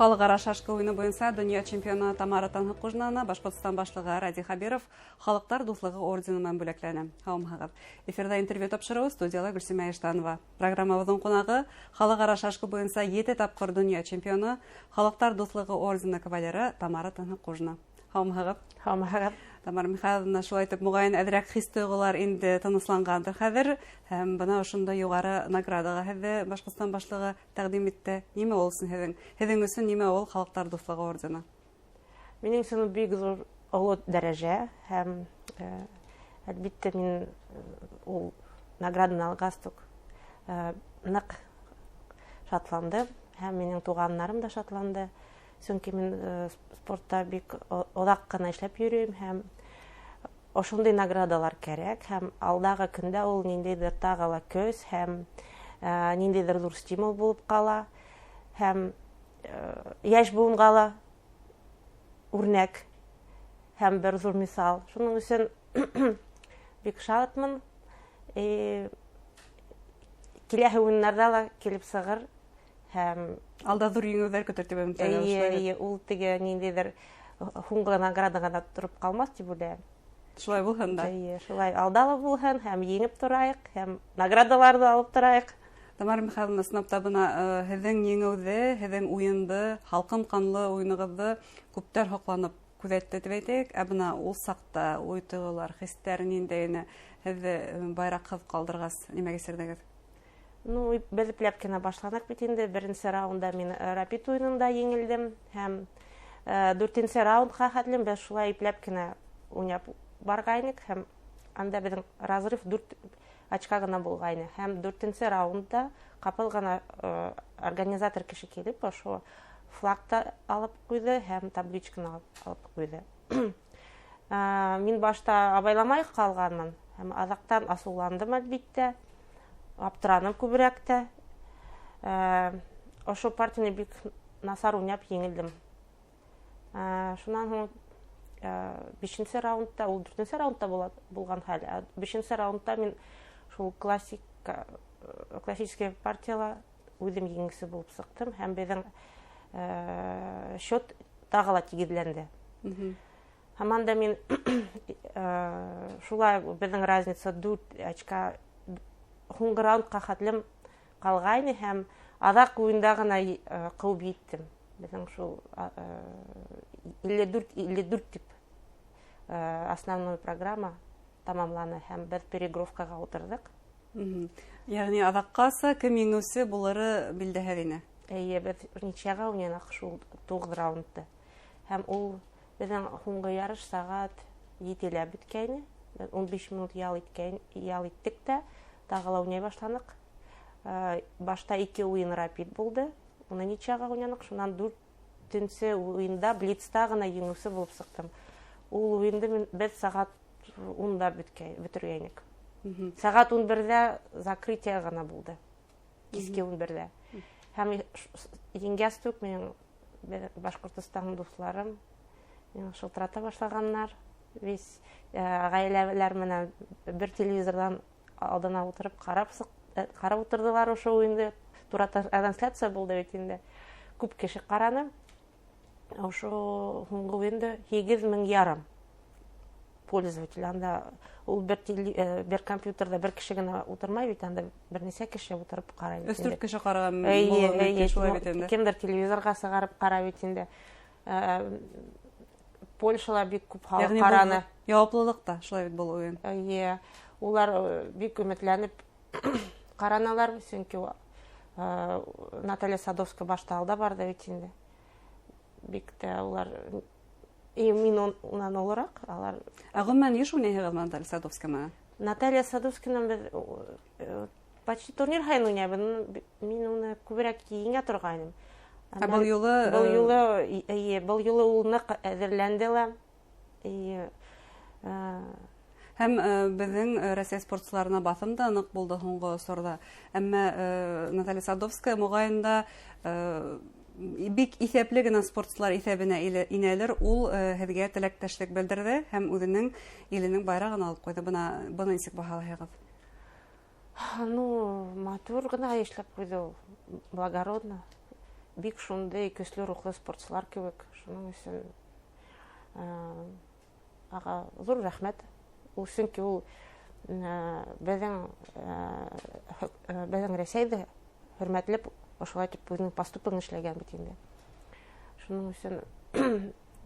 Халыкара шашка уйны буенча дөнья чемпионы Тамара Танһыкужнаны Башкортстан башлыгы Ради Хабиров Халыктар дуслыгы орденымен бүләкләнә. Һаумыгыз. Эфирда интервью тапшыруы студияла Гөлсемә Эштанова. Программабызның кунагы халыкара шашка буенча 7 тапкыр дөнья чемпионы Халыктар дуслыгы ордены кавалеры Тамара Танһыкужна. Һаумыгыз. Һаумыгыз. Тамара Михайловна, шулай итеп, мугаен әдрәк хис-тойгылар инде тыныслангандыр хәзер. Һәм бына ошонда югары наградага һеҙҙе Башкортстан башлыгы тәҡдим итте. Нимә ул һеҙҙең? Һеҙҙең өсөн нимә ул Халыктар дуҫлығы ордены? Минең өсөн бик зур оло дәрәжә һәм әлбиттә мин ул награданы алғас ныҡ шатландым һәм минең туғаннарым да шатланды. Сөнки мин спортта бик оҙаҡ ҡына эшләп йөрөйөм һәм ошондай наградалар кәрәк һәм алдағы көндә ул ниндәйҙер тағы ла көс һәм ниндәйҙер ҙур стимул булып ҡала һәм йәш буынға ла үрнәк һәм бер зур мисал. Шуның өсөн бик шатмын. Киләһе уйыннарҙа ла килеп сығыр һәм алда ҙур еңеүҙәр көтөр тип өмөтләнәм. Ул теге ниндәйҙер һуңғы наградаға туруп ҡалмаҫ тип уйлайым. Шулай булһын да. Шулай алда ла булһын һәм еңеп торайыҡ һәм наградаларҙы алып торайыҡ. Тамара Михайловна, сынапта бына һеҙҙең еңеүҙе, һеҙҙең уйынды, һалҡын ҡанлы уйынығыҙҙы күптәр һоҡланып күҙәтте тип әйтәйек. Ә бына ул саҡта уй-тойғолар, хистәр ниндәйне һеҙҙе байраҡһыҙ ҡалдырғас, нимәгә серҙегеҙ? Ну, беҙ эпләп кенә башланыҡ бит инде. Беренсе раунда мин рапид уйынында еңелдем һәм 4-нсе раундҡа хәтлем беҙ шулай ипләп кенә уйнап барғайныҡ һәм анда беҙҙең разрыв 4 очка гына булғайны һәм 4-нсе раундта ҡапыл ғына организатор кеше килеп ошо флагты алып ҡуйҙы һәм табличканы алып ҡуйҙы. Мин башта абайламай ҡалғанмын һәм аҙаҡтан асыуландым әлбиттә. Аптыраным күберәк тә. Ошо партияны бик насар уйнап еңелдем. Шунан һуң 5-нсе раундта, ул 4-нсе раундта булған хәл. 5-нсе раундта мин шул классический партияла үҙем еңгесе булып сыҡтым һәм беҙҙең счет тағы ла тигеҙләнде. Һаман да мин шулай беҙҙең разница 4 очка һуңғы раундҡа хәтлем ҡалғайны һәм аҙаҡ уйында ғына ҡыуып еттем. Беҙҙең шул 54 тип основной программа тамамланы һәм беҙ перегрузкаға ултырҙыҡ. Яғни аҙаҡҡаса кем еңеүсе булыры билдәһеҙ ине? Эйе, беҙ ничәгә уйнаныҡ шул 9 раундты. Һәм ул беҙҙең һуңғы ярыш сәғәт 7-лә бөткәйне. 15 минут ял иттек тә тағы ла уйнай башланыҡ. Башта 2 уйын рапид булды. Уны ничәгә уйнаныҡ. Шунан 4-нсе уйында блицта ғына еңеүсе булып сыҡтым. Ул уйынды беҙ сәғәт 10-да бөтөргәйнек. Сәғәт 11-дә закрытие ғына булды. Киске 11-дә. Һәм еңгәс түк минең Башҡортостан дуҫларым шылтырата башлағаннар. Весь ғаиләләр менән бер телевизорҙан алдына ултырып ҡарап ултырҙылар ошо уйынды. Тура трансляция булды бит инде. Күп кеше ҡараны. Ошо һуңғы уйынды 8,500 пользователь. Анда ул бер компьютерҙа бер кеше генә ултырмай бит, анда бер нисә кеше ултырып ҡарай. 3-4 кеше ҡараған булыр бит инде. Кемдер телевизорға сығарып ҡарай бит инде. Польшала бик күп халыҡ ҡараны. Яуаплылыҡ та шулай бит был уйын. Улар бик өмөтләнеп ҡараналар, сөнки Наталья Садовская башта алда барҙы бит инде. Бик тә улар мин унан олораҡ. Ғөмүмән еш уйнайһығыҙ Наталья Садовская менән? Наталья Садовскаяның беҙ почти турнир һайын уйнайбыҙ. Мин уны күберәк еңә торғайным. Был юлы ул ныҡ әҙерләнде ла. Һәм беҙҙең Рәсәй спортсыларына баҫым да ныҡ булды һуңғы осорҙа. Әммә Наталья Садовская моғайында бик иҫәпле генә спортсылар иҫәбенә инәлер. Ул һеҙгә теләктәшлек белдерҙе һәм үҙенең иленең байрағын алып ҡуйҙы. Быны нисек баһалайһығыҙ? Матур гына эшләп ҡуйҙы ул. Благородно. бик шундый көчле рухлы спортчылар кебек. Шуның өчен ага зур рәхмәт. Ул чөнки ул безнең Рәсәйдә хөрмәтләп ошолай итеп үзенең поступын эшләгән бит инде. Шуның өчен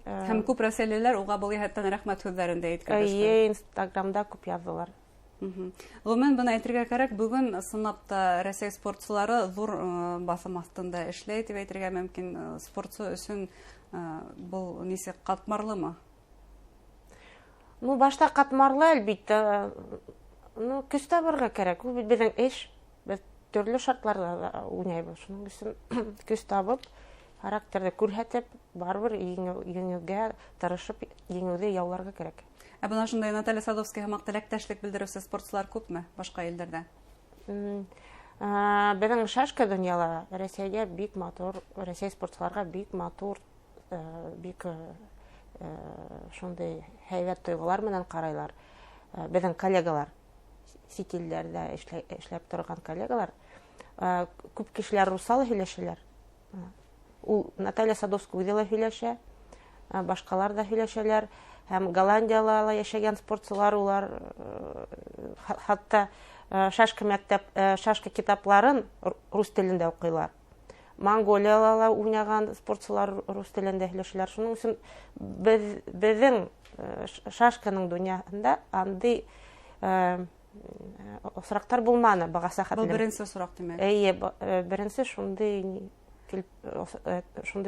һәм күп рәсәйлеләр уга был яһәттән рәхмәт һүзләрен дә әйткән. Инстаграмда күп яздылар. Гомумән, быны әйтергә кирәк, бүген сынапта Рәсәй спортчылары зур басым астында эшләй дип әйтергә мөмкин. Спортчы өчен был нисек катмарлымы? Ну, башта катмарлы, әлбиттә. Ну, көч табырга кирәк. Ул бит безнең эш. Без төрле шартларда уйнайбыз. Шуның өчен көч табып, характерды күрһәтеп, барыбер еңүгә тырышып, еңүне яуларга кирәк. Ә бына шундай Наталья Садовская һәм теләктәшлек белдерүче спортчылар күпме башка илдәрдә? Безнең шашка дөньяла Рәсәйдә бик матур, Рәсәй спортчыларга бик матур, бик шундый һәйбәт тойгылар менән карайлар. Безнең коллегалар, ситилләрдә эшләп торган коллегалар, күп кешеләр русал һөйләшәләр. Ул Наталья Садовская үзе һөйләшә, башкалар да һөйләшәләр. Һәм Голландияларда яшәгән спортчылар улар хатта шашка китапларын рус телендә укыйлар. Монголияларда уйнаган спортчылар рус телендә һөйләшәләр. Шуның өчен безнең шашканың дөньясында андый осрактар булманы багаса хәтле. Бу беренче сорак димәк. Беренче шундый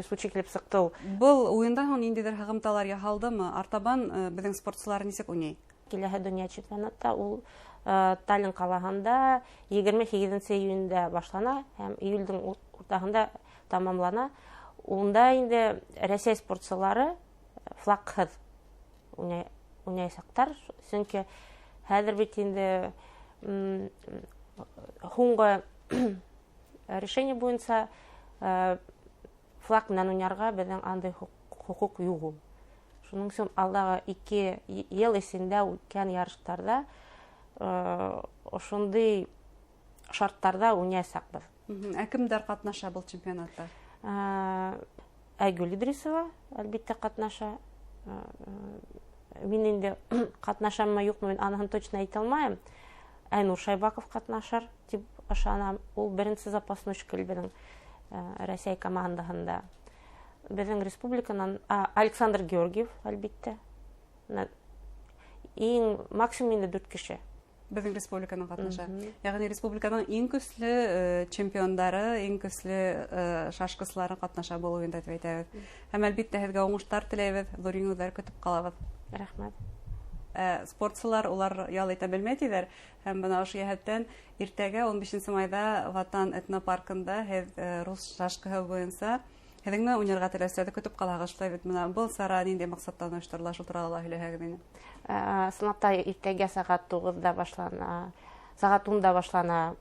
случай килеп сыкты. Был уенда ниндидер һәгымталар яһалдымы? Артабан безнең спортчылар нисек уйный? Киләһе дөнья чемпионатта ул Таллин калаһында 28 июньдә башлана һәм июльдән уртаһында тамамлана. Унда инде Рәсәй спортчылары флагһыз уйнайсактар, чөнки хәзер бит инде һуңгы решение буенча флаг менән уйнарга безнең андай хукук юк. Шуның өчен алдагы 2 ел эсендә үткән ярыштарда ошондый шарттарда уйнайсакбыз. Ә кемдер катнаша бу чемпионатта? Айгөл Идрисова әлбиттә катнаша. Мин инде катнашаммы юкмы, мин анысын точно әйтә алмыйм. Айнур Шайбаков катнашар дип ышанам. Ул беренче запасной шкөл безнең Рәсәй командаһында. Безнең республиканан Александр Георгиев әлбиттә. Иң максимум 4 кеше. Безнең республиканың катнаша. Ягъни республиканың иң көчле чемпионнары, иң көчле шашкыслары катнаша бу уенда дип әйтәбез. Һәм әлбиттә һезгә уңышлар теләйбез, зур еңүләр көтеп калабыз. Рәхмәт. Спортчылар улар ял итә белмәйдиләр һәм бына ошо яһәттән иртәгә 15 майда Ватан этнопаркында рус шашкаһы буенча һеҙгә уйнарга теләсәгез көтеп калагыз. Шулай бит менә был сара нинди максаттан оештырыла, шул турында һөйләһәгез инде. Сынапта иртәгә сәгать 9-да башлана. Сәгать 10-да башлана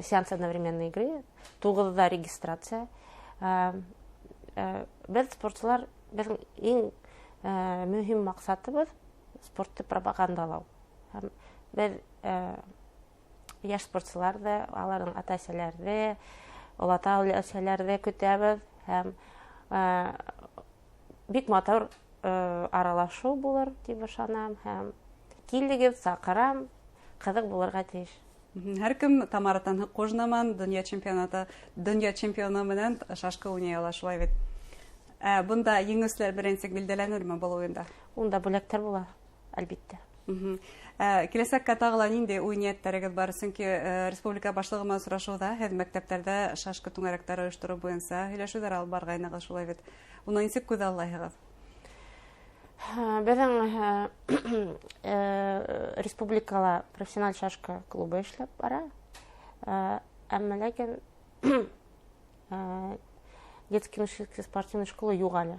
сеанс одновременной игры, 9-да регистрация. Без спортчылар безнең иң мөһим максатыбыз спортты пропагандалау. Һәм без яшь спортчыларда, аларның ата-әсәләрдә, олата-әсәләрдә көтәбез һәм бик матур аралашу булыр дип ышанам һәм килегез, сакырам, кызык булырга тиеш. Һәркем Тамара Танһыкужнаман дөнья чемпионы менән шашка уйный ала, шулай бит. Бунда еңүчеләр беренчек билдәләнерме бу уенда? Унда бүләктәр була, әлбиттә. Киләсәккә тагыла нинди уйнияттәрегез бар? Чөнки республика башлыгы менән сорашуда һез мәктәптәрдә шашка түңәрәкләре оештыру буенча һөйләшүләр алып баргайныгыз, шулай бит. Уны ничек күз аллайһығыз? Безнең республикала профессиональ шашка клубы эшләп бара. Әмма ләкин детский спортивный школа юк әле.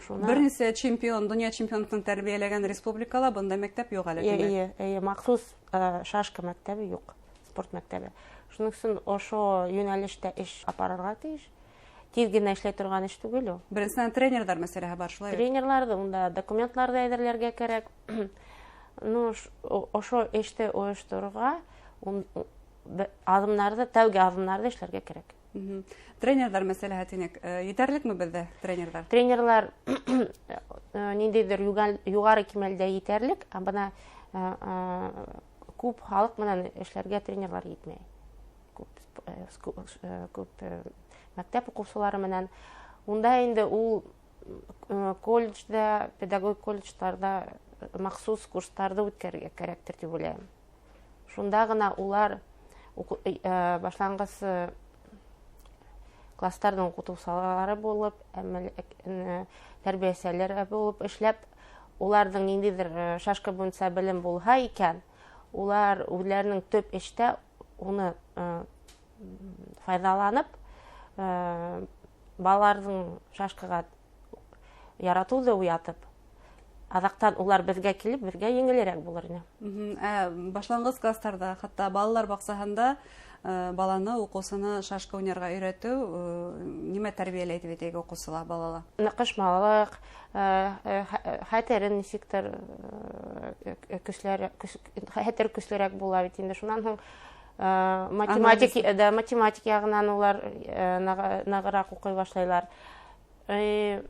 Берничә чемпион, дөнья чемпионатын тәрбияләгән республикала бунда мәктәп юк әле. Махсус шашка мәктәбе юк, спорт мәктәбе. Шуның өчен ошо юнәлештә эш апарырга тиеш. Тиз генә эшләй торган эш түгел ул. Беренчедән тренерлар мәсьәләһе бар, шулай. Тренерларда унда документларда әзерләргә кирәк. Ну, ошо эште оештырырга адымнарда, тәүге адымнарда эшләргә кирәк. Тренердар мәсьәләһе тинек. Етәрлекме бездә тренердар? Тренерлар ниндейдер югары кимәлдә етәрлек, ә бына күп халык менән эшләргә тренерлар етмәй. Күп мәктәп укучылары менән. Унда инде ул колледжда, педагог колледжларда махсус курсларда үткәрергә кирәктер дип уйлыйм. Шунда гына улар башлангыч класстарның укытучылары булып, тәрбиячеләр булып эшләп, уларның ниндидер шашка буенча белем булса икән, улар үзләренең төп эштә уны файдаланып, балаларның шашкага яратуды уятып, адактан улар безгә килеп, безгә еңелрәк булыр иде. Башлангыч классларда, хәтта балалар баксаһында баланы, укусыны шашка уйнарга өйрәтү нимә тәрбияләй дип әйтәйек укусыла балала? Ныкышмалык, хәтерен ничектер хәтер көчлерәк була бит инде. Шуннан соң математик ягыннан улар нагырак укый башлайлар. 5,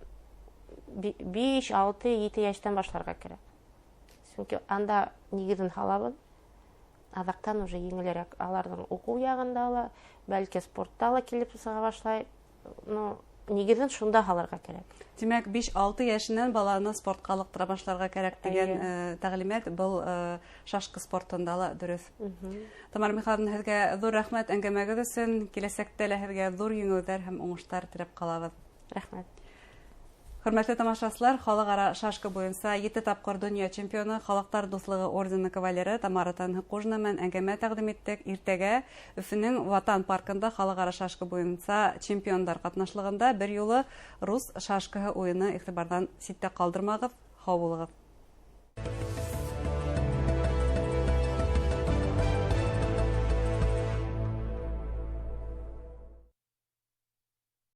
6, 7 яшьтән башларга кирәк. Чөнки анда нигезен халабын. Адактан уже еңелрәк аларның уку ягында ла, бәлки спортта ла килеп сыга башлай. Нигезен шунда халарга кирәк. Димәк, 5-6 яшеннән баланы спортка алыктыра башларга кирәк дигән тәгълимат был шашка спортында ла дөрес. Тамара Михайловна, һезгә зур рәхмәт әңгәмәгез өчен. Киләсәктә лә һезгә зур еңүләр һәм уңышлар теләп калабыз. Рәхмәт. Хөрмәтле тамашачылар, халыкара шашка буенча 7 тапкыр дөнья чемпионы, Халыктар дуслыгы ордены кавалеры Тамара Танһыкужина белән әңгәмә тәкъдим иттек. Иртәгә Өфөнең Ватан паркында халыкара шашка буенча чемпиондар катнашлыгында бер юлы рус шашкаһы уены игътибардан ситтә калдырмагыз. Хау булыгыз.